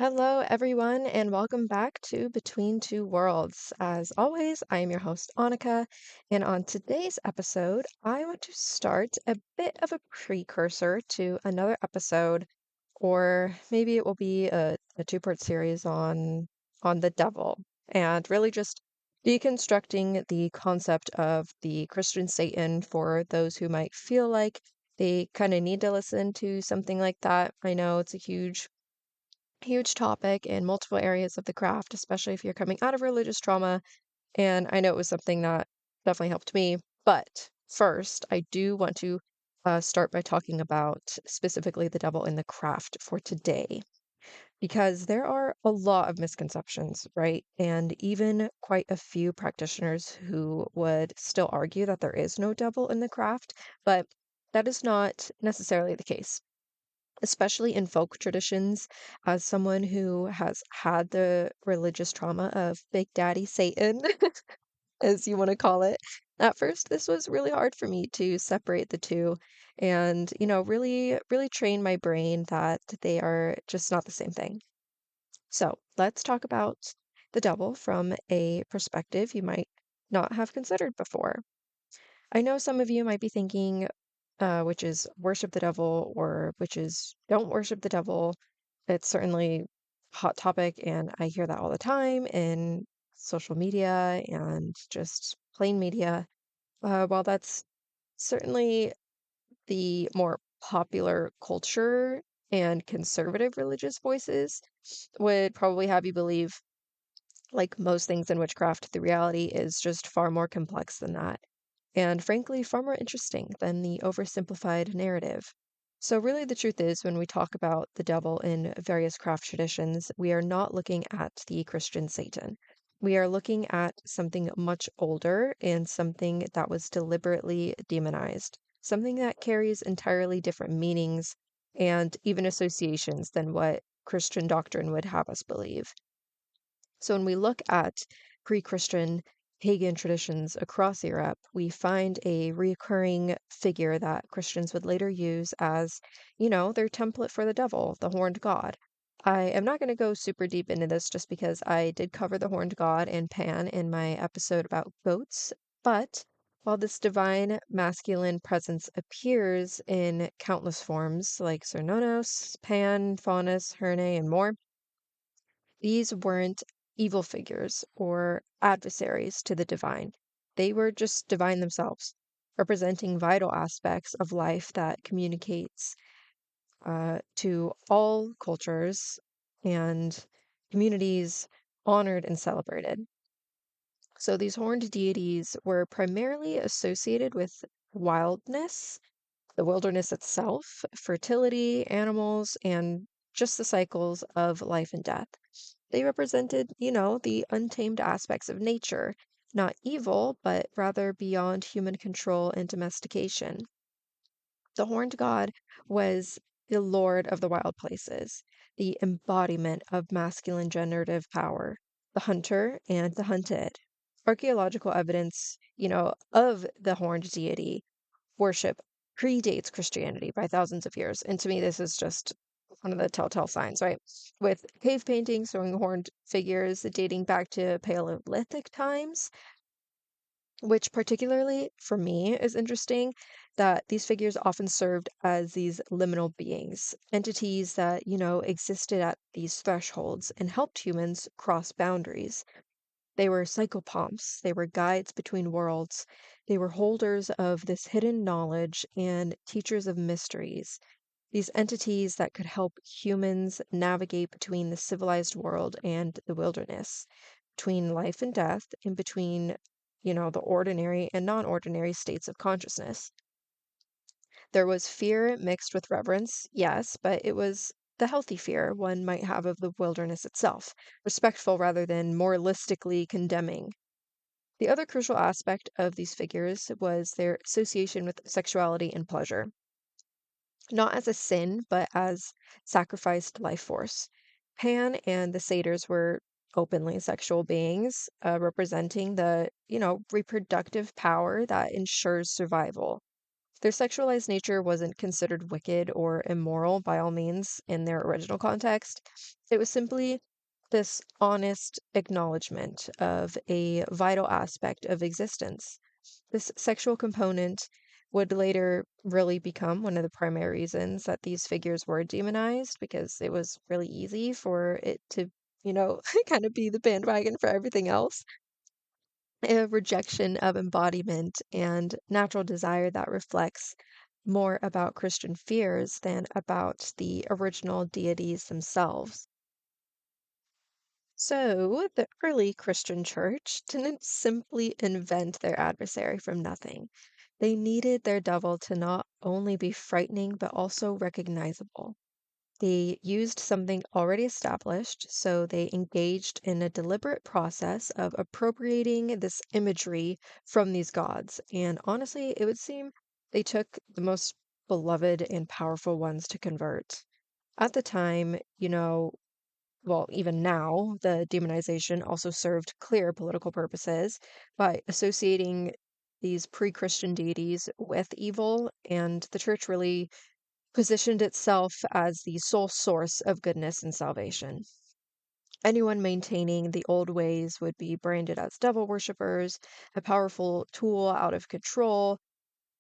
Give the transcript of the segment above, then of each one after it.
Hello, everyone, and welcome back to Between Two Worlds. As always, I am your host, Annika, and on today's episode, I want to start a bit of a precursor to another episode, or maybe it will be a two-part series on the devil, and really just deconstructing the concept of the Christian Satan for those who might feel like they kind of need to listen to something like that. I know it's a huge topic in multiple areas of the craft, especially if you're coming out of religious trauma. And I know it was something that definitely helped me. But first, I do want to start by talking about specifically the devil in the craft for today, because there are a lot of misconceptions, right? And even quite a few practitioners who would still argue that there is no devil in the craft, but that is not necessarily the case, especially in folk traditions. As someone who has had the religious trauma of Big Daddy Satan, as you want to call it, at first this was really hard for me to separate the two and, really train my brain that they are just not the same thing. So let's talk about the devil from a perspective you might not have considered before. I know some of you might be thinking, which is worship the devil or which is don't worship the devil. It's certainly a hot topic, and I hear that all the time in social media and just plain media. While that's certainly the more popular culture and conservative religious voices would probably have you believe, like most things in witchcraft, the reality is just far more complex than that, and frankly, far more interesting than the oversimplified narrative. So, really, the truth is, when we talk about the devil in various craft traditions, we are not looking at the Christian Satan. We are looking at something much older and something that was deliberately demonized, something that carries entirely different meanings and even associations than what Christian doctrine would have us believe. So when we look at pre-Christian pagan traditions across Europe, we find a recurring figure that Christians would later use as, their template for the devil, the horned god. I am not going to go super deep into this just because I did cover the horned god and Pan in my episode about goats, but while this divine masculine presence appears in countless forms like Cernunnos, Pan, Faunus, Herne, and more, these weren't evil figures or adversaries to the divine. They were just divine themselves, representing vital aspects of life that communicates to all cultures and communities, honored and celebrated. So these horned deities were primarily associated with wildness, the wilderness itself, fertility, animals, and just the cycles of life and death. They represented, the untamed aspects of nature, not evil, but rather beyond human control and domestication. The horned god was the lord of the wild places, the embodiment of masculine generative power, the hunter and the hunted. Archaeological evidence, of the horned deity worship predates Christianity by thousands of years. And to me, this is just one of the telltale signs, right? With cave paintings showing horned figures dating back to Paleolithic times, which particularly for me is interesting, that these figures often served as these liminal beings, entities that, existed at these thresholds and helped humans cross boundaries. They were psychopomps, they were guides between worlds, they were holders of this hidden knowledge and teachers of mysteries, these entities that could help humans navigate between the civilized world and the wilderness, between life and death, and between, the ordinary and non ordinary states of consciousness. There was fear mixed with reverence, yes, but it was the healthy fear one might have of the wilderness itself, respectful rather than moralistically condemning. The other crucial aspect of these figures was their association with sexuality and pleasure, not as a sin, but as sacrificed life force. Pan and the satyrs were openly sexual beings, representing the, reproductive power that ensures survival. Their sexualized nature wasn't considered wicked or immoral by all means in their original context. It was simply this honest acknowledgement of a vital aspect of existence. This sexual component would later really become one of the primary reasons that these figures were demonized because it was really easy for it to, kind of be the bandwagon for everything else. A rejection of embodiment and natural desire that reflects more about Christian fears than about the original deities themselves. So, the early Christian church didn't simply invent their adversary from nothing. They needed their devil to not only be frightening, but also recognizable. They used something already established, so they engaged in a deliberate process of appropriating this imagery from these gods. And honestly, it would seem they took the most beloved and powerful ones to convert. At the time, well, even now, the demonization also served clear political purposes by associating these pre-Christian deities with evil, and the church really positioned itself as the sole source of goodness and salvation. Anyone maintaining the old ways would be branded as devil worshippers, a powerful tool out of control,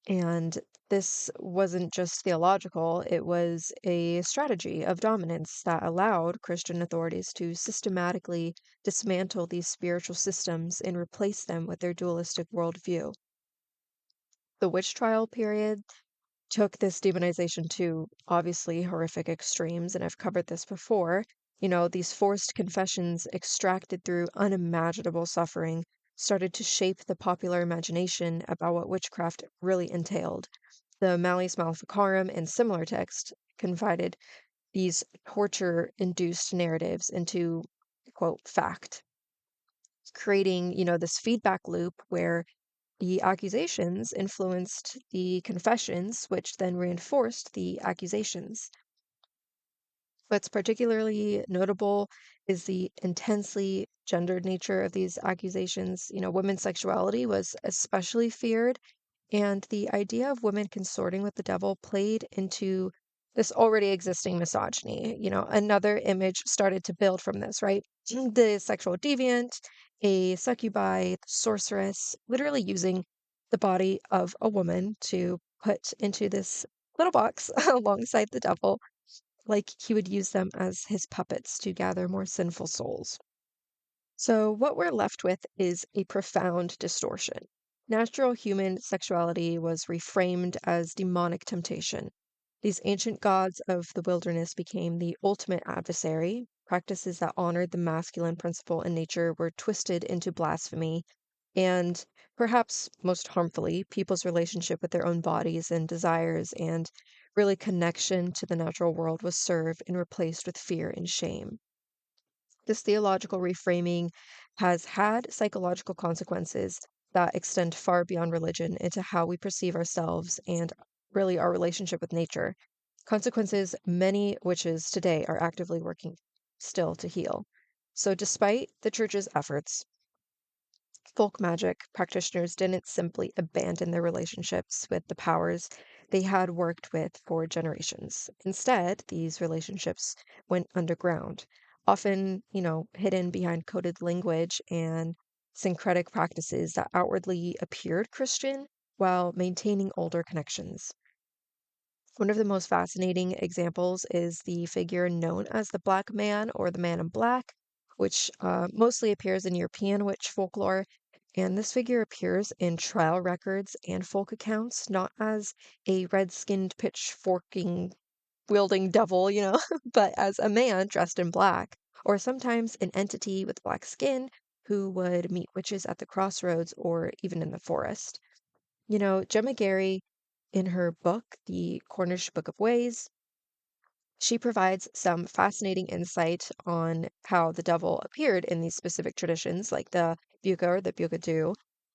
and this wasn't just theological, it was a strategy of dominance that allowed Christian authorities to systematically dismantle these spiritual systems and replace them with their dualistic worldview. The witch trial period took this demonization to obviously horrific extremes, and I've covered this before. These forced confessions extracted through unimaginable suffering started to shape the popular imagination about what witchcraft really entailed. The Malleus Maleficarum and similar texts confided these torture-induced narratives into, quote, fact, creating, this feedback loop where the accusations influenced the confessions, which then reinforced the accusations. What's particularly notable is the intensely gendered nature of these accusations. Women's sexuality was especially feared, and the idea of women consorting with the devil played into this already existing misogyny. Another image started to build from this, right? The sexual deviant, a succubi, sorceress, literally using the body of a woman to put into this little box alongside the devil, like he would use them as his puppets to gather more sinful souls. So, what we're left with is a profound distortion. Natural human sexuality was reframed as demonic temptation. These ancient gods of the wilderness became the ultimate adversary. Practices that honored the masculine principle in nature were twisted into blasphemy, and perhaps most harmfully, people's relationship with their own bodies and desires and really connection to the natural world was served and replaced with fear and shame. This theological reframing has had psychological consequences that extend far beyond religion into how we perceive ourselves and really our relationship with nature. Consequences many witches today are actively working still to heal. So, despite the church's efforts, folk magic practitioners didn't simply abandon their relationships with the powers they had worked with for generations. Instead, these relationships went underground, often, hidden behind coded language and syncretic practices that outwardly appeared Christian while maintaining older connections. One of the most fascinating examples is the figure known as the Black Man or the Man in Black, which mostly appears in European witch folklore. And this figure appears in trial records and folk accounts, not as a red skinned, pitchforking, wielding devil, but as a man dressed in black, or sometimes an entity with black skin who would meet witches at the crossroads or even in the forest. Gemma Gary, in her book, The Cornish Book of Ways, she provides some fascinating insight on how the devil appeared in these specific traditions, like the Buga or the Bugadu.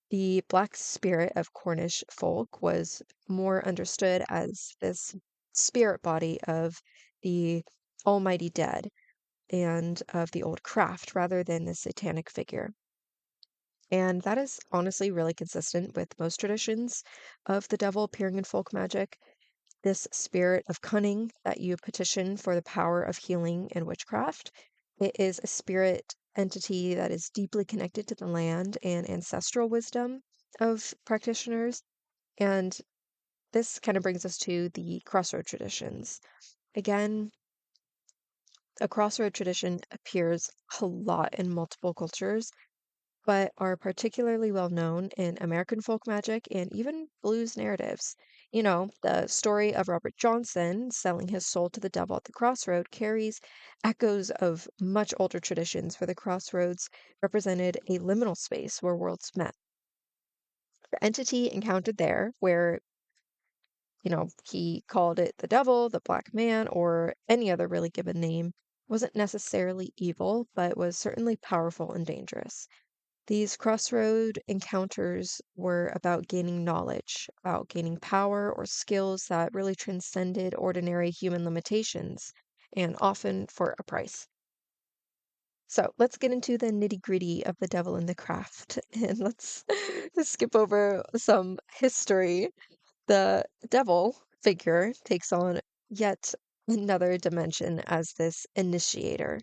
The black spirit of Cornish folk was more understood as this spirit body of the almighty dead and of the old craft rather than the satanic figure. And that is honestly really consistent with most traditions of the devil appearing in folk magic. This spirit of cunning that you petition for the power of healing and witchcraft. It is a spirit entity that is deeply connected to the land and ancestral wisdom of practitioners. And this kind of brings us to the crossroad traditions. Again, a crossroad tradition appears a lot in multiple cultures, but are particularly well known in American folk magic and even blues narratives. You know, the story of Robert Johnson selling his soul to the devil at the crossroad carries echoes of much older traditions where the crossroads represented a liminal space where worlds met. The entity encountered there, where he called it the devil, the black man, or any other really given name, wasn't necessarily evil, but was certainly powerful and dangerous. These crossroad encounters were about gaining knowledge, about gaining power or skills that really transcended ordinary human limitations, and often for a price. So let's get into the nitty-gritty of the devil in the craft, and let's skip over some history. The devil figure takes on yet another dimension as this initiator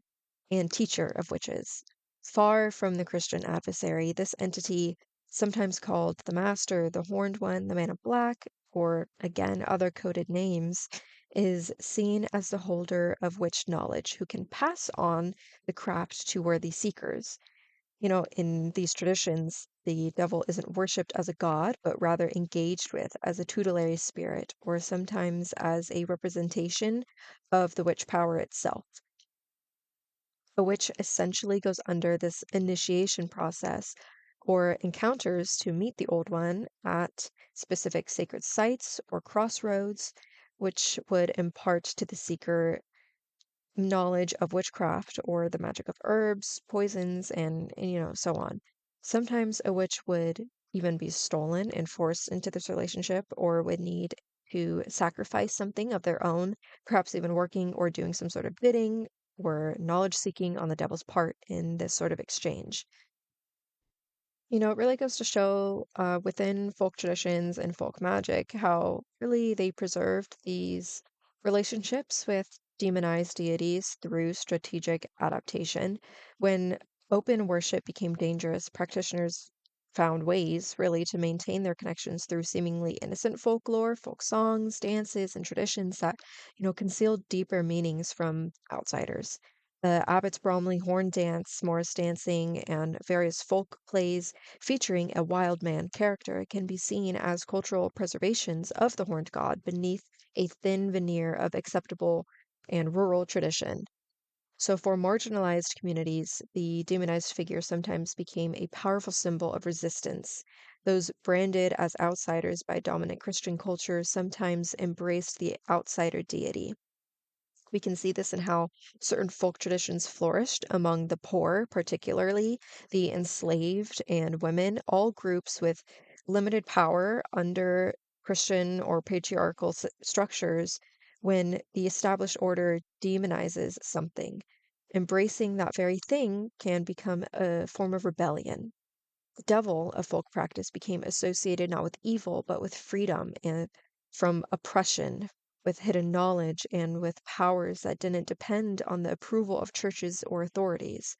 and teacher of witches. Far from the Christian adversary, this entity, sometimes called the Master, the Horned One, the Man of Black, or again other coded names, is seen as the holder of witch knowledge who can pass on the craft to worthy seekers. In these traditions, the devil isn't worshipped as a god, but rather engaged with as a tutelary spirit, or sometimes as a representation of the witch power itself. A witch essentially goes under this initiation process or encounters to meet the Old One at specific sacred sites or crossroads, which would impart to the seeker knowledge of witchcraft or the magic of herbs, poisons, and so on. Sometimes a witch would even be stolen and forced into this relationship or would need to sacrifice something of their own, perhaps even working or doing some sort of bidding or knowledge seeking on the devil's part in this sort of exchange. It really goes to show within folk traditions and folk magic how really they preserved these relationships with demonized deities through strategic adaptation. When open worship became dangerous, practitioners found ways really to maintain their connections through seemingly innocent folklore, folk songs, dances, and traditions that concealed deeper meanings from outsiders. The Abbott's Bromley horn dance, Morris dancing, and various folk plays featuring a wild man character can be seen as cultural preservations of the horned god beneath a thin veneer of acceptable and rural tradition. So, for marginalized communities, the demonized figure sometimes became a powerful symbol of resistance. Those branded as outsiders by dominant Christian culture sometimes embraced the outsider deity. We can see this in how certain folk traditions flourished among the poor, particularly the enslaved and women, all groups with limited power under Christian or patriarchal structures. When the established order demonizes something, embracing that very thing can become a form of rebellion. The devil of folk practice became associated not with evil, but with freedom and from oppression, with hidden knowledge, and with powers that didn't depend on the approval of churches or authorities.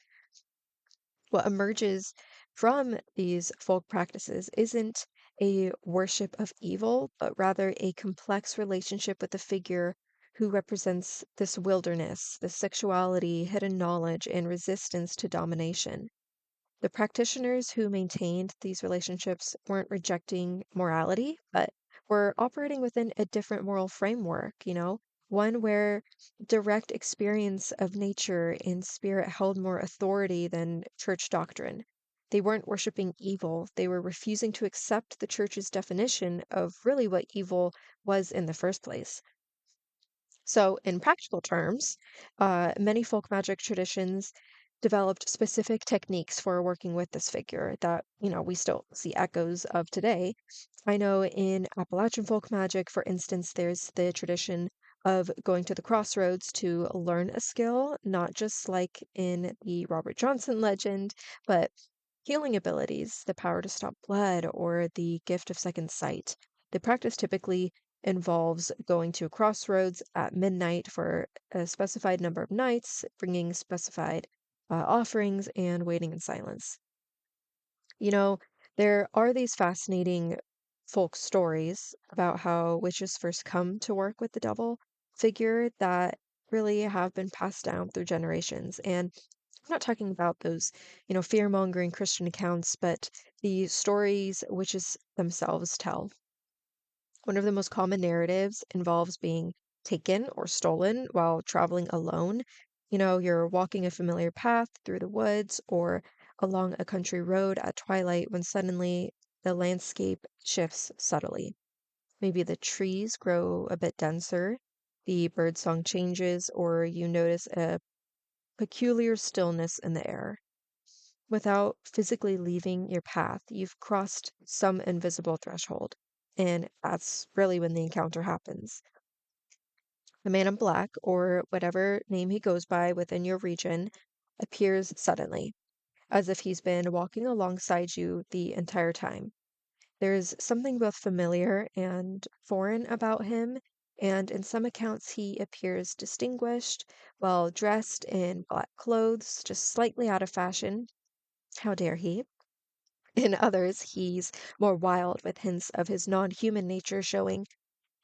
What emerges from these folk practices isn't a worship of evil, but rather a complex relationship with the figure who represents this wilderness, this sexuality, hidden knowledge, and resistance to domination. The practitioners who maintained these relationships weren't rejecting morality, but were operating within a different moral framework, one where direct experience of nature and spirit held more authority than church doctrine. They weren't worshiping evil, they were refusing to accept the church's definition of really what evil was in the first place. So, in practical terms, many folk magic traditions developed specific techniques for working with this figure that we still see echoes of today. I know in Appalachian folk magic, for instance, there's the tradition of going to the crossroads to learn a skill, not just like in the Robert Johnson legend, but healing abilities, the power to stop blood, or the gift of second sight. The practice typically involves going to a crossroads at midnight for a specified number of nights, bringing specified offerings, and waiting in silence. You know, there are these fascinating folk stories about how witches first come to work with the devil figure that really have been passed down through generations. And I'm not talking about those, fear-mongering Christian accounts, but the stories witches themselves tell. One of the most common narratives involves being taken or stolen while traveling alone. You're walking a familiar path through the woods or along a country road at twilight when suddenly the landscape shifts subtly. Maybe the trees grow a bit denser, the birdsong changes, or you notice a peculiar stillness in the air. Without physically leaving your path, you've crossed some invisible threshold. And that's really when the encounter happens. The man in black, or whatever name he goes by within your region, appears suddenly, as if he's been walking alongside you the entire time. There's something both familiar and foreign about him, and in some accounts, he appears distinguished, well dressed in black clothes, just slightly out of fashion. How dare he? In others, he's more wild, with hints of his non human nature showing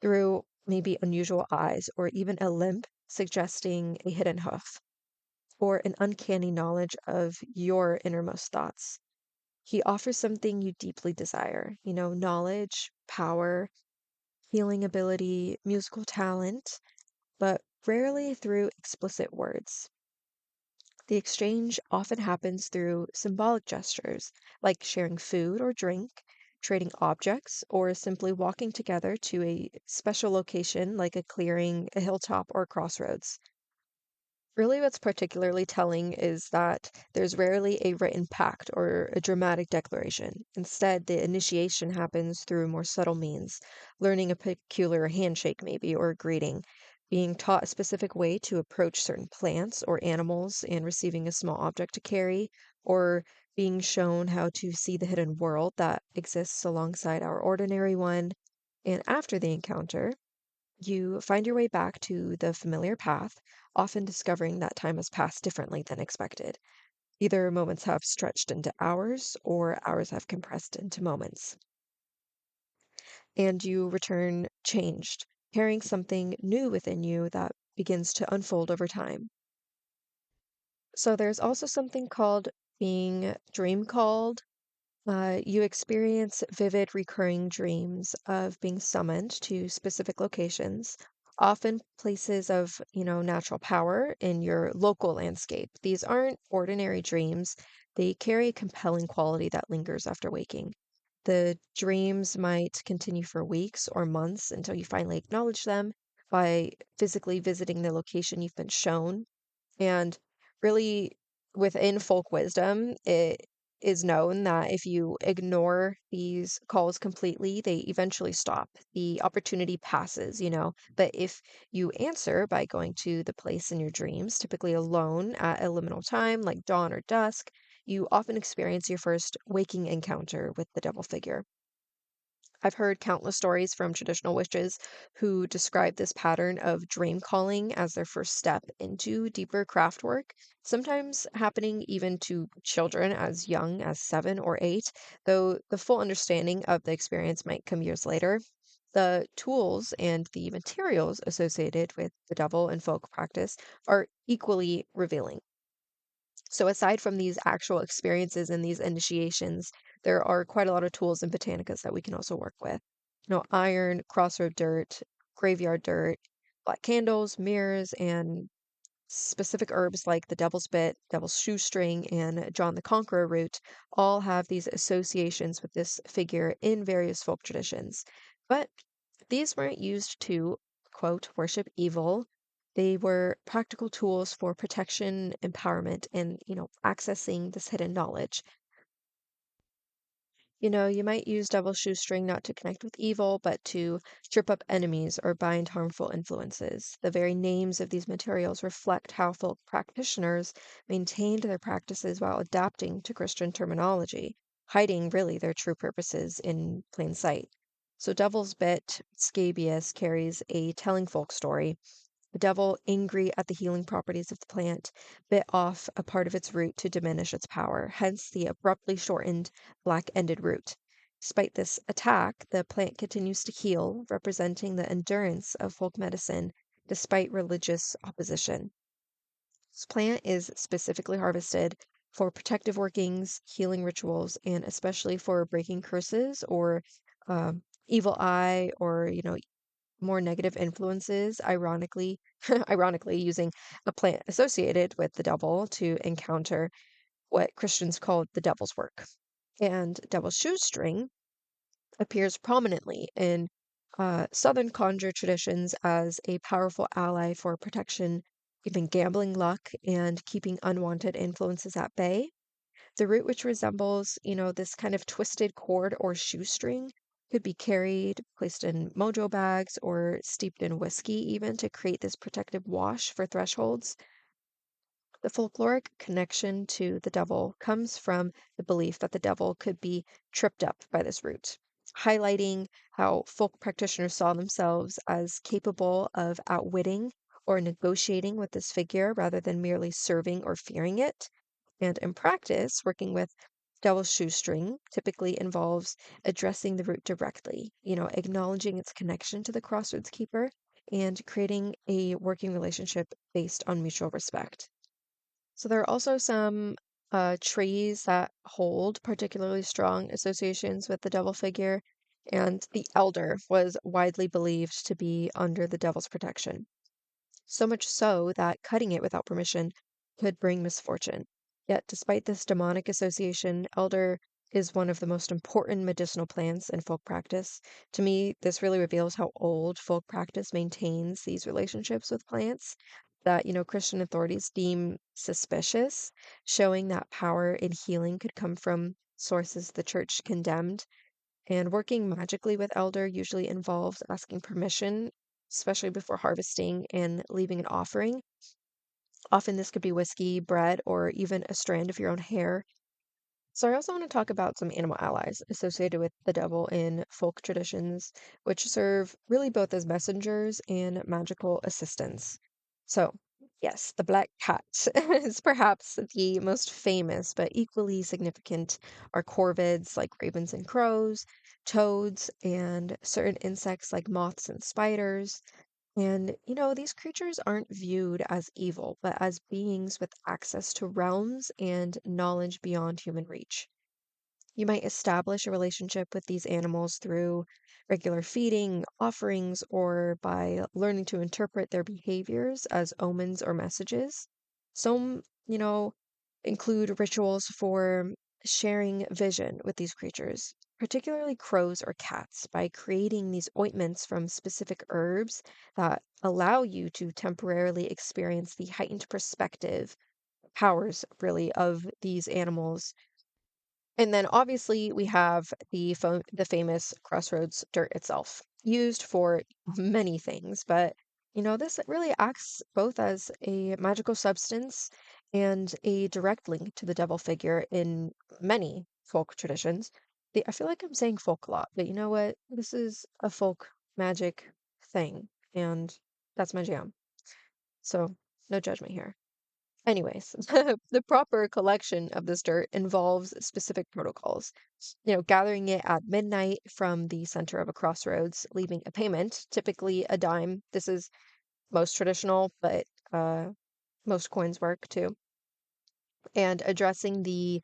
through maybe unusual eyes or even a limp, suggesting a hidden hoof or an uncanny knowledge of your innermost thoughts. He offers something you deeply desire, knowledge, power, healing ability, musical talent, but rarely through explicit words. The exchange often happens through symbolic gestures, like sharing food or drink, trading objects, or simply walking together to a special location like a clearing, a hilltop, or crossroads. Really, what's particularly telling is that there's rarely a written pact or a dramatic declaration. Instead, the initiation happens through more subtle means, learning a peculiar handshake, maybe, or a greeting, being taught a specific way to approach certain plants or animals, and receiving a small object to carry, or being shown how to see the hidden world that exists alongside our ordinary one. And after the encounter, you find your way back to the familiar path, often discovering that time has passed differently than expected. Either moments have stretched into hours, or hours have compressed into moments. And you return changed, carrying something new within you that begins to unfold over time. So there's also something called being dream called. You experience vivid recurring dreams of being summoned to specific locations, often places of, natural power in your local landscape. These aren't ordinary dreams. They carry a compelling quality that lingers after waking. The dreams might continue for weeks or months until you finally acknowledge them by physically visiting the location you've been shown. And really, within folk wisdom, it is known that if you ignore these calls completely, they eventually stop. The opportunity passes, But if you answer by going to the place in your dreams, typically alone at a liminal time like dawn or dusk, you often experience your first waking encounter with the devil figure. I've heard countless stories from traditional witches who describe this pattern of dream calling as their first step into deeper craft work, sometimes happening even to children as young as 7 or 8, though the full understanding of the experience might come years later. The tools and the materials associated with the devil and folk practice are equally revealing. So aside from these actual experiences and these initiations, there are quite a lot of tools and botanicas that we can also work with. Iron, crossroad dirt, graveyard dirt, black candles, mirrors, and specific herbs like the devil's bit, devil's shoestring, and John the Conqueror root all have these associations with this figure in various folk traditions. But these weren't used to, quote, worship evil. They were practical tools for protection, empowerment, and, accessing this hidden knowledge. You might use double shoestring not to connect with evil, but to trip up enemies or bind harmful influences. The very names of these materials reflect how folk practitioners maintained their practices while adapting to Christian terminology, hiding really their true purposes in plain sight. So, Devil's Bit, scabious, carries a telling folk story. The devil, angry at the healing properties of the plant, bit off a part of its root to diminish its power, hence the abruptly shortened, black-ended root. Despite this attack, the plant continues to heal, representing the endurance of folk medicine despite religious opposition. This plant is specifically harvested for protective workings, healing rituals, and especially for breaking curses or evil eye or, more negative influences, ironically, ironically using a plant associated with the devil to encounter what Christians called the devil's work. And devil's shoestring appears prominently in Southern conjure traditions as a powerful ally for protection, even gambling luck, and keeping unwanted influences at bay. The root, which resembles, this kind of twisted cord or shoestring, could be carried, placed in mojo bags, or steeped in whiskey, even to create this protective wash for thresholds. The folkloric connection to the devil comes from the belief that the devil could be tripped up by this root, highlighting how folk practitioners saw themselves as capable of outwitting or negotiating with this figure rather than merely serving or fearing it. And in practice, working with devil's shoestring typically involves addressing the root directly, acknowledging its connection to the crossroads keeper and creating a working relationship based on mutual respect. So there are also some trees that hold particularly strong associations with the devil figure, and the elder was widely believed to be under the devil's protection. So much so that cutting it without permission could bring misfortune. Yet, despite this demonic association, elder is one of the most important medicinal plants in folk practice. To me, this really reveals how old folk practice maintains these relationships with plants that, Christian authorities deem suspicious, showing that power in healing could come from sources the church condemned. And working magically with elder usually involves asking permission, especially before harvesting and leaving an offering. Often this could be whiskey, bread, or even a strand of your own hair. So I also want to talk about some animal allies associated with the devil in folk traditions, which serve really both as messengers and magical assistants. So, yes, the black cat is perhaps the most famous, but equally significant are corvids like ravens and crows, toads, and certain insects like moths and spiders. And, these creatures aren't viewed as evil, but as beings with access to realms and knowledge beyond human reach. You might establish a relationship with these animals through regular feeding, offerings, or by learning to interpret their behaviors as omens or messages. Some, include rituals for sharing vision with these creatures, particularly crows or cats, by creating these ointments from specific herbs that allow you to temporarily experience the heightened perspective powers, really, of these animals. And then obviously we have the famous crossroads dirt itself, used for many things, but this really acts both as a magical substance and a direct link to the devil figure in many folk traditions. I feel like I'm saying folk a lot, but you know what? This is a folk magic thing, and that's my jam. So no judgment here. Anyways, the proper collection of this dirt involves specific protocols. Gathering it at midnight from the center of a crossroads, leaving a payment, typically a dime. This is most traditional, but most coins work too. And addressing the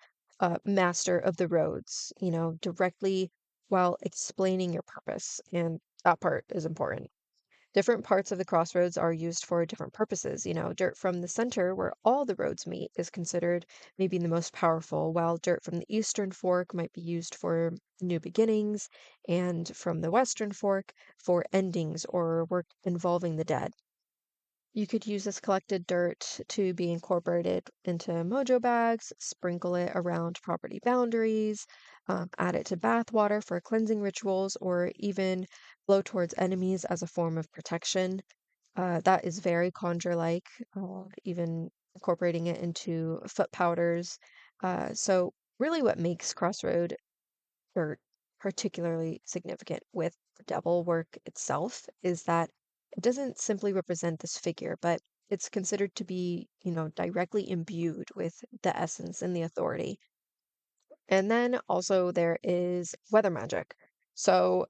master of the roads, directly while explaining your purpose. And that part is important. Different parts of the crossroads are used for different purposes. Dirt from the center, where all the roads meet, is considered maybe the most powerful, while dirt from the eastern fork might be used for new beginnings, and from the western fork for endings or work involving the dead. You could use this collected dirt to be incorporated into mojo bags, sprinkle it around property boundaries, add it to bath water for cleansing rituals, or even blow towards enemies as a form of protection. That is very conjure-like, even incorporating it into foot powders. So really what makes Crossroad dirt particularly significant with the devil work itself is that it doesn't simply represent this figure, but it's considered to be, directly imbued with the essence and the authority. And then also there is weather magic. So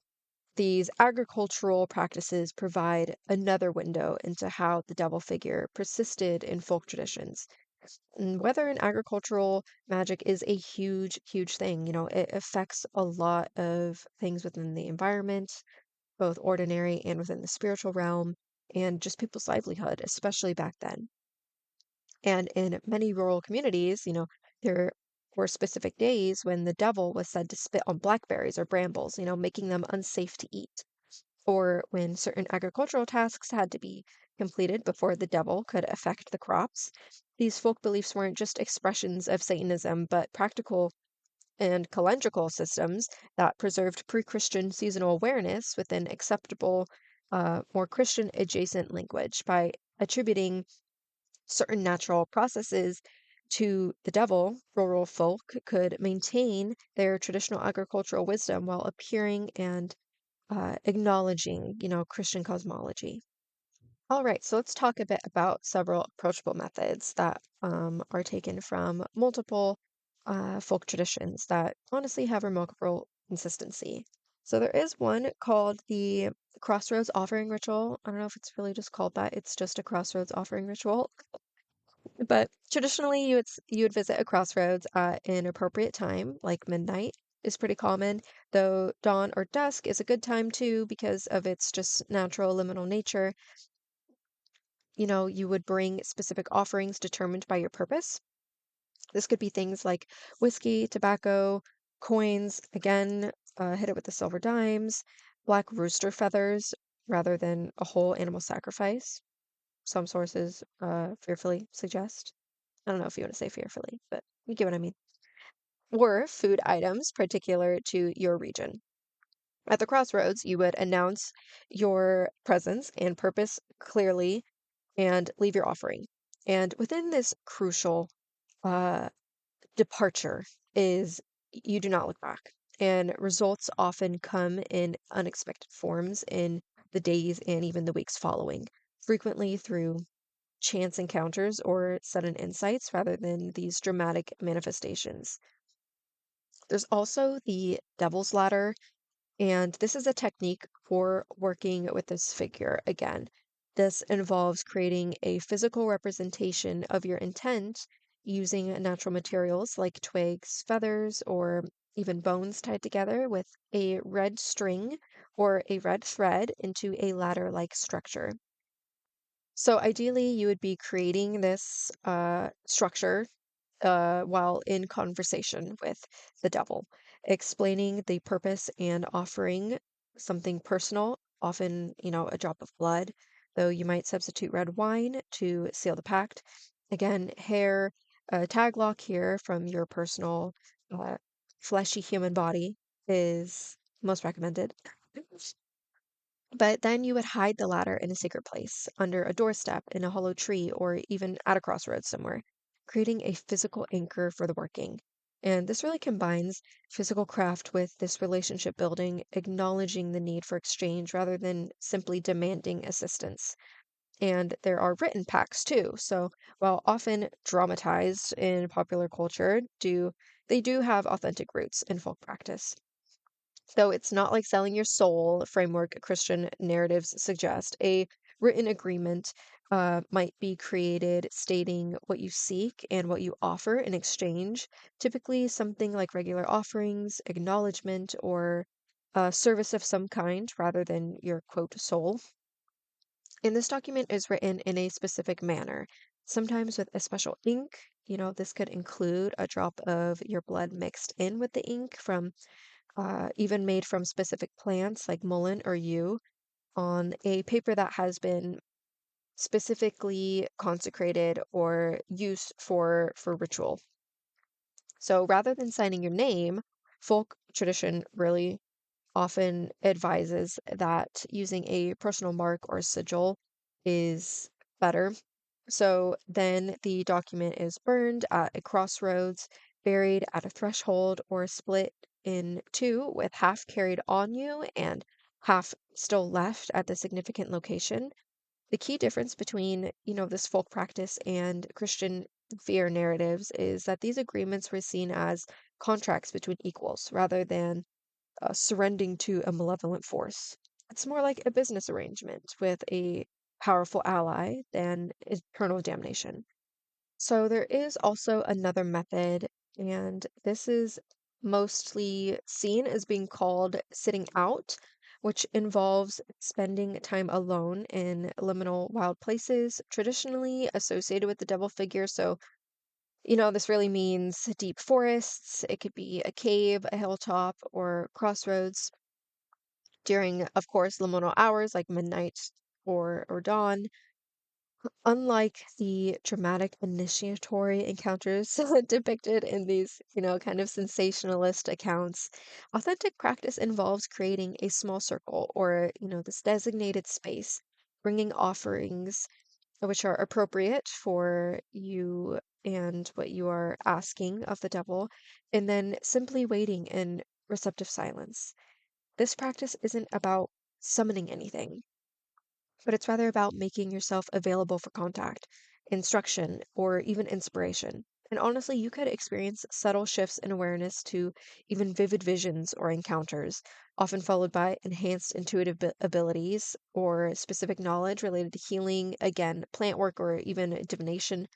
these agricultural practices provide another window into how the devil figure persisted in folk traditions. And weather and agricultural magic is a huge, huge thing. It affects a lot of things within the environment, both ordinary and within the spiritual realm, and just people's livelihood, especially back then. And in many rural communities, there were specific days when the devil was said to spit on blackberries or brambles, making them unsafe to eat. Or when certain agricultural tasks had to be completed before the devil could affect the crops. These folk beliefs weren't just expressions of Satanism, but practical and calendrical systems that preserved pre Christian seasonal awareness within acceptable, more Christian adjacent language by attributing certain natural processes to the devil. Rural folk could maintain their traditional agricultural wisdom while appearing and acknowledging, Christian cosmology. All right, so let's talk a bit about several approachable methods that are taken from multiple folk traditions that honestly have remarkable consistency. So there is one called the Crossroads Offering Ritual. I don't know if it's really just called that. It's just a Crossroads Offering Ritual. But traditionally, you would visit a crossroads at an appropriate time, like midnight is pretty common, though dawn or dusk is a good time too because of its just natural liminal nature. You would bring specific offerings determined by your purpose. This could be things like whiskey, tobacco, coins, again, hit it with the silver dimes, black rooster feathers rather than a whole animal sacrifice. Some sources fearfully suggest. I don't know if you want to say fearfully, but you get what I mean. Or food items particular to your region. At the crossroads, you would announce your presence and purpose clearly and leave your offering. And within this crucial uh, departure is you do not look back. And results often come in unexpected forms in the days and even the weeks following, frequently through chance encounters or sudden insights rather than these dramatic manifestations. There's also the Devil's Ladder, and this is a technique for working with this figure again. This involves creating a physical representation of your intent using natural materials like twigs, feathers, or even bones tied together with a red string or a red thread into a ladder-like structure. So ideally, you would be creating this structure while in conversation with the devil, explaining the purpose and offering something personal, often, a drop of blood, though you might substitute red wine to seal the pact. Again, hair, tag lock here from your personal uh, fleshy human body is most recommended. But then you would hide the ladder in a secret place, under a doorstep, in a hollow tree, or even at a crossroads somewhere, creating a physical anchor for the working. And this really combines physical craft with this relationship building, acknowledging the need for exchange rather than simply demanding assistance. And there are written pacts too. So while often dramatized in popular culture, they do have authentic roots in folk practice. Though it's not like selling your soul framework Christian narratives suggest, a written agreement might be created stating what you seek and what you offer in exchange, typically something like regular offerings, acknowledgement, or service of some kind rather than your quote soul. And this document is written in a specific manner, sometimes with a special ink. This could include a drop of your blood mixed in with the ink from even made from specific plants like mullein or yew, on a paper that has been specifically consecrated or used for ritual. So rather than signing your name, folk tradition really often advises that using a personal mark or sigil is better. So then the document is burned at a crossroads, buried at a threshold, or split in two with half carried on you and half still left at the significant location. The key difference between, this folk practice and Christian fear narratives is that these agreements were seen as contracts between equals rather than surrendering to a malevolent force. It's more like a business arrangement with a powerful ally than eternal damnation. So there is also another method, and this is mostly seen as being called sitting out, which involves spending time alone in liminal wild places, traditionally associated with the devil figure. So, this really means deep forests. It could be a cave, a hilltop, or crossroads during, of course, liminal hours like midnight or dawn. Unlike the dramatic initiatory encounters depicted in these, kind of sensationalist accounts, authentic practice involves creating a small circle or, this designated space, bringing offerings which are appropriate for you and what you are asking of the devil, and then simply waiting in receptive silence. This practice isn't about summoning anything, but it's rather about making yourself available for contact, instruction, or even inspiration. And honestly, you could experience subtle shifts in awareness to even vivid visions or encounters, often followed by enhanced intuitive abilities or specific knowledge related to healing, again, plant work, or even divination.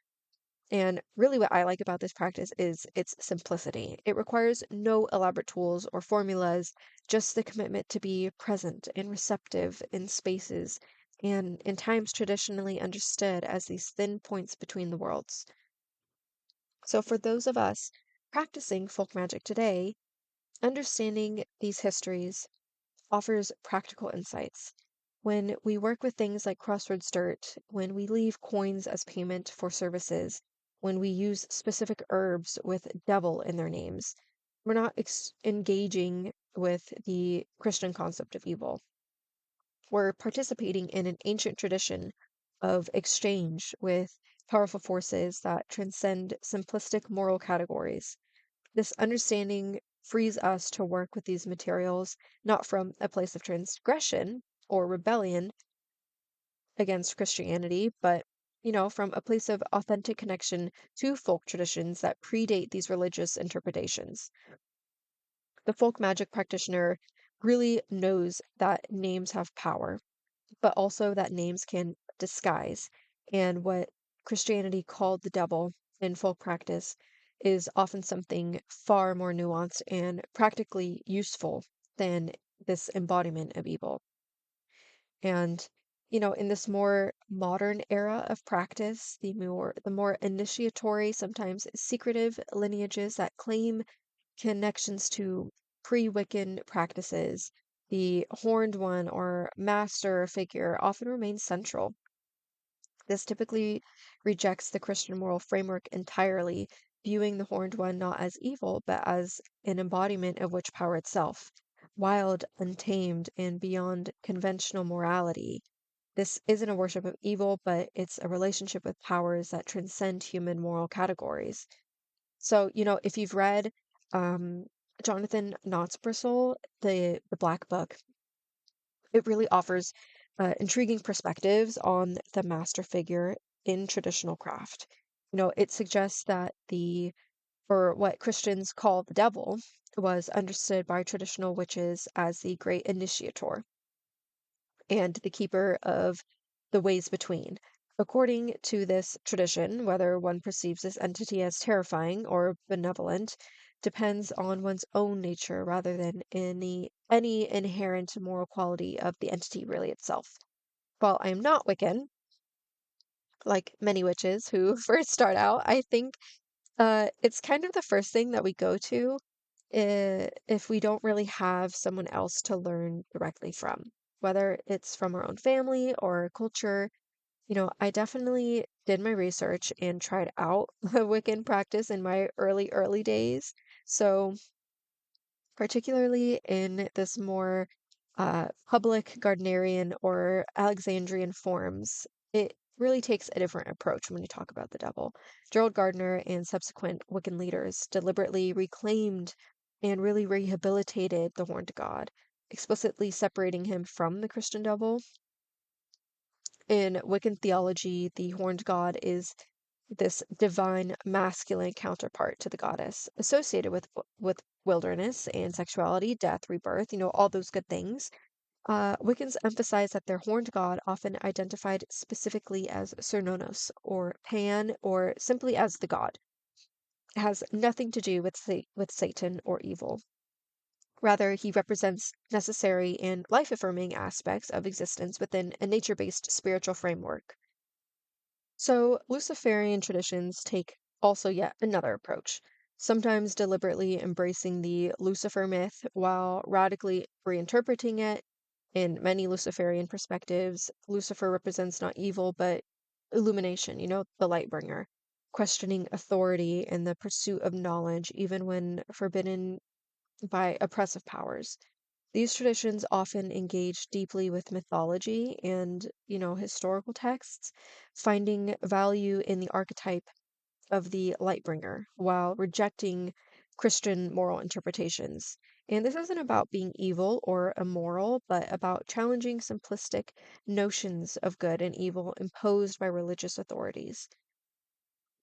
And really, what I like about this practice is its simplicity. It requires no elaborate tools or formulas, just the commitment to be present and receptive in spaces and in times traditionally understood as these thin points between the worlds. So, for those of us practicing folk magic today, understanding these histories offers practical insights. When we work with things like crossroads dirt, when we leave coins as payment for services, when we use specific herbs with devil in their names, we're not engaging with the Christian concept of evil. We're participating in an ancient tradition of exchange with powerful forces that transcend simplistic moral categories. This understanding frees us to work with these materials not from a place of transgression or rebellion against Christianity, but from a place of authentic connection to folk traditions that predate these religious interpretations. The folk magic practitioner really knows that names have power, but also that names can disguise. And what Christianity called the devil in folk practice is often something far more nuanced and practically useful than this embodiment of evil. And in this more modern era of practice, the more initiatory, sometimes secretive lineages that claim connections to pre-Wiccan practices, the horned one or master figure often remains central. This typically rejects the Christian moral framework entirely, viewing the horned one not as evil, but as an embodiment of witch power itself, wild, untamed, and beyond conventional morality. This isn't a worship of evil, but it's a relationship with powers that transcend human moral categories. So, if you've read um, Jonathan Knotzbristle, the Black Book, it really offers intriguing perspectives on the master figure in traditional craft. It suggests that or what Christians call the devil, was understood by traditional witches as the great initiator and the keeper of the ways between. According to this tradition, whether one perceives this entity as terrifying or benevolent depends on one's own nature rather than any inherent moral quality of the entity really itself. While I am not Wiccan, like many witches who first start out, I think it's kind of the first thing that we go to if we don't really have someone else to learn directly from, whether it's from our own family or culture. I definitely did my research and tried out the Wiccan practice in my early days. So, particularly in this more public Gardnerian or Alexandrian forms, it really takes a different approach when you talk about the devil. Gerald Gardner and subsequent Wiccan leaders deliberately reclaimed and really rehabilitated the horned god, explicitly separating him from the Christian devil. In Wiccan theology, the horned god is this divine masculine counterpart to the goddess, associated with wilderness and sexuality, death, rebirth, all those good things. Wiccans emphasize that their horned god, often identified specifically as Cernunnos or Pan or simply as the god, has nothing to do with Satan or evil. Rather, he represents necessary and life-affirming aspects of existence within a nature-based spiritual framework. So, Luciferian traditions take also yet another approach, sometimes deliberately embracing the Lucifer myth while radically reinterpreting it. In many Luciferian perspectives, Lucifer represents not evil, but illumination, the light bringer, questioning authority and the pursuit of knowledge, even when forbidden by oppressive powers. These traditions often engage deeply with mythology and, historical texts, finding value in the archetype of the Lightbringer while rejecting Christian moral interpretations. And this isn't about being evil or immoral, but about challenging simplistic notions of good and evil imposed by religious authorities.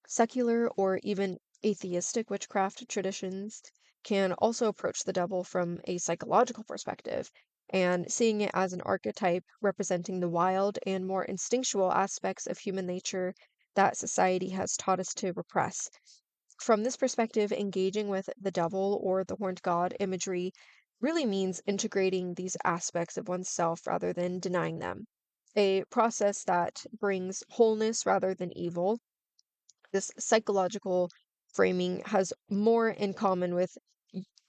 Secular or even atheistic witchcraft traditions can also approach the devil from a psychological perspective and seeing it as an archetype representing the wild and more instinctual aspects of human nature that society has taught us to repress. From this perspective, engaging with the devil or the horned god imagery really means integrating these aspects of oneself rather than denying them. A process that brings wholeness rather than evil. This psychological framing has more in common with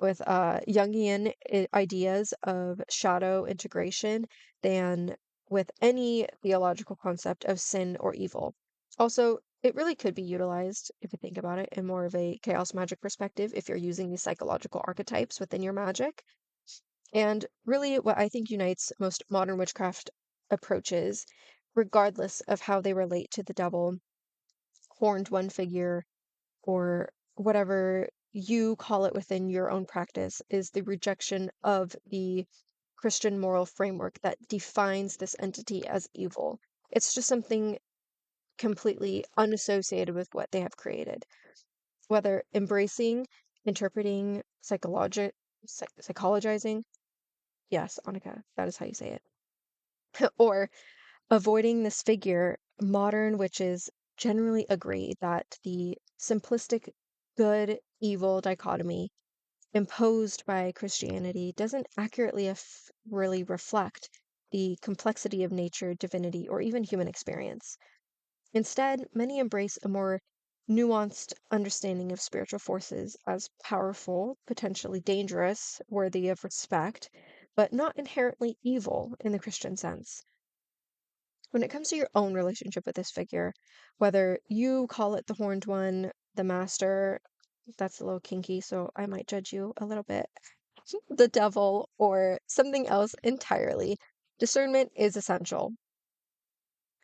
Jungian ideas of shadow integration than with any theological concept of sin or evil. Also, it really could be utilized, if you think about it, in more of a chaos magic perspective if you're using these psychological archetypes within your magic. And really, what I think unites most modern witchcraft approaches, regardless of how they relate to the devil, horned one figure, or whatever you call it within your own practice, is the rejection of the Christian moral framework that defines this entity as evil. It's just something completely unassociated with what they have created. Whether embracing, interpreting, psychologizing, yes, Annika, that is how you say it, or avoiding this figure, modern witches generally agree that the simplistic good evil dichotomy imposed by Christianity doesn't accurately really reflect the complexity of nature, divinity, or even human experience. Instead, many embrace a more nuanced understanding of spiritual forces as powerful, potentially dangerous, worthy of respect, but not inherently evil in the Christian sense. When it comes to your own relationship with this figure, whether you call it the horned one, the master, that's a little kinky, so I might judge you a little bit, the devil, or something else entirely, discernment is essential.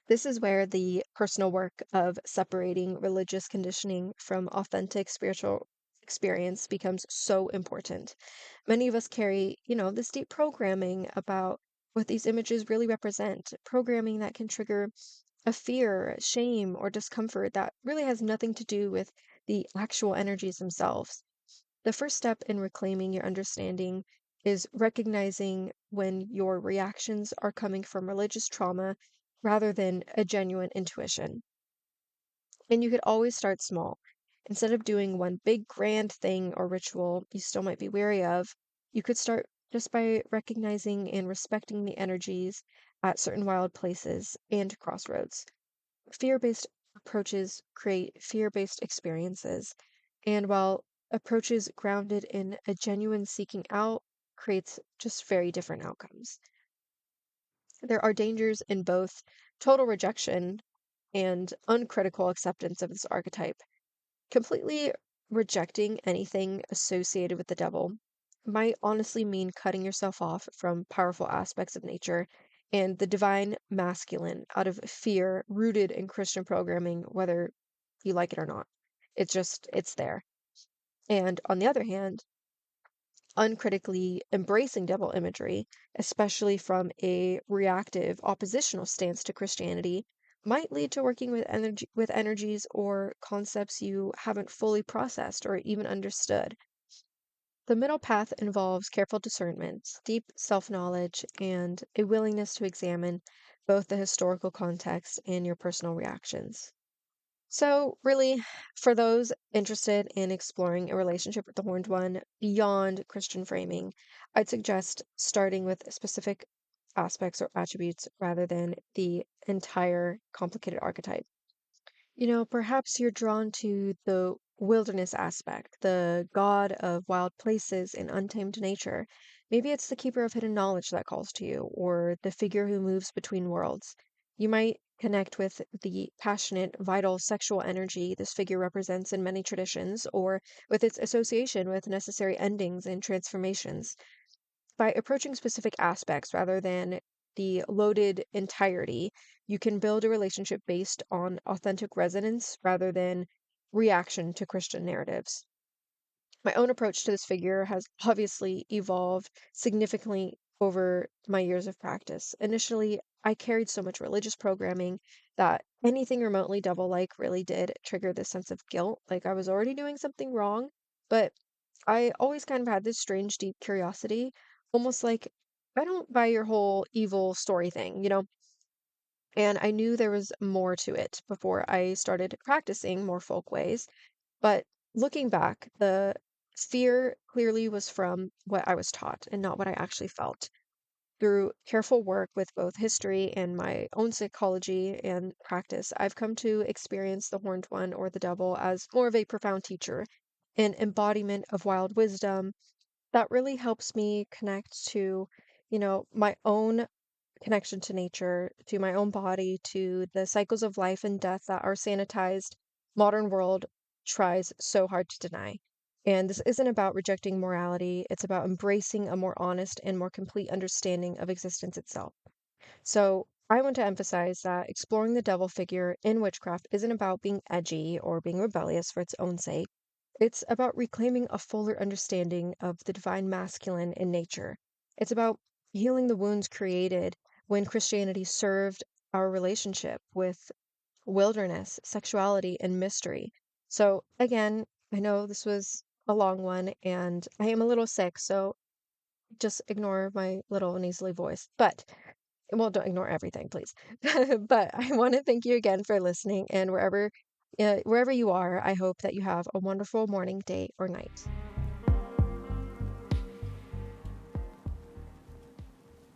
This is where the personal work of separating religious conditioning from authentic spiritual experience becomes so important. Many of us carry, this deep programming about what these images really represent, programming that can trigger a fear, shame, or discomfort that really has nothing to do with the actual energies themselves. The first step in reclaiming your understanding is recognizing when your reactions are coming from religious trauma rather than a genuine intuition. And you could always start small. Instead of doing one big grand thing or ritual you still might be wary of, you could start just by recognizing and respecting the energies at certain wild places and crossroads. Fear-based approaches create fear-based experiences, and while approaches grounded in a genuine seeking out creates just very different outcomes. There are dangers in both total rejection and uncritical acceptance of this archetype. Completely rejecting anything associated with the devil might honestly mean cutting yourself off from powerful aspects of nature and the divine masculine out of fear rooted in Christian programming, whether you like it or not. It's there. And on the other hand, uncritically embracing devil imagery, especially from a reactive, oppositional stance to Christianity, might lead to working with energies or concepts you haven't fully processed or even understood. The middle path involves careful discernment, deep self-knowledge, and a willingness to examine both the historical context and your personal reactions. So, really, for those interested in exploring a relationship with the Horned One beyond Christian framing, I'd suggest starting with specific aspects or attributes rather than the entire complicated archetype. Perhaps you're drawn to the wilderness aspect, the god of wild places and untamed nature. Maybe it's the keeper of hidden knowledge that calls to you, or the figure who moves between worlds. You might connect with the passionate, vital sexual energy this figure represents in many traditions, or with its association with necessary endings and transformations. By approaching specific aspects rather than the loaded entirety, you can build a relationship based on authentic resonance rather than reaction to Christian narratives. My own approach to this figure has obviously evolved significantly over my years of practice. Initially, I carried so much religious programming that anything remotely devil like really did trigger this sense of guilt, like I was already doing something wrong. But I always kind of had this strange, deep curiosity, almost like I don't buy your whole evil story thing. And I knew there was more to it before I started practicing more folk ways. But looking back, the fear clearly was from what I was taught and not what I actually felt. Through careful work with both history and my own psychology and practice, I've come to experience the Horned One or the devil as more of a profound teacher, an embodiment of wild wisdom that really helps me connect to, my own connection to nature, to my own body, to the cycles of life and death that our sanitized modern world tries so hard to deny. And this isn't about rejecting morality, it's about embracing a more honest and more complete understanding of existence itself. So, I want to emphasize that exploring the devil figure in witchcraft isn't about being edgy or being rebellious for its own sake. It's about reclaiming a fuller understanding of the divine masculine in nature. It's about healing the wounds created when Christianity served our relationship with wilderness, sexuality, and mystery. So, again, I know this was a long one and I am a little sick, so just ignore my little nasally voice. But well, don't ignore everything, please. But I want to thank you again for listening, and wherever you are, I hope that you have a wonderful morning, day, or night.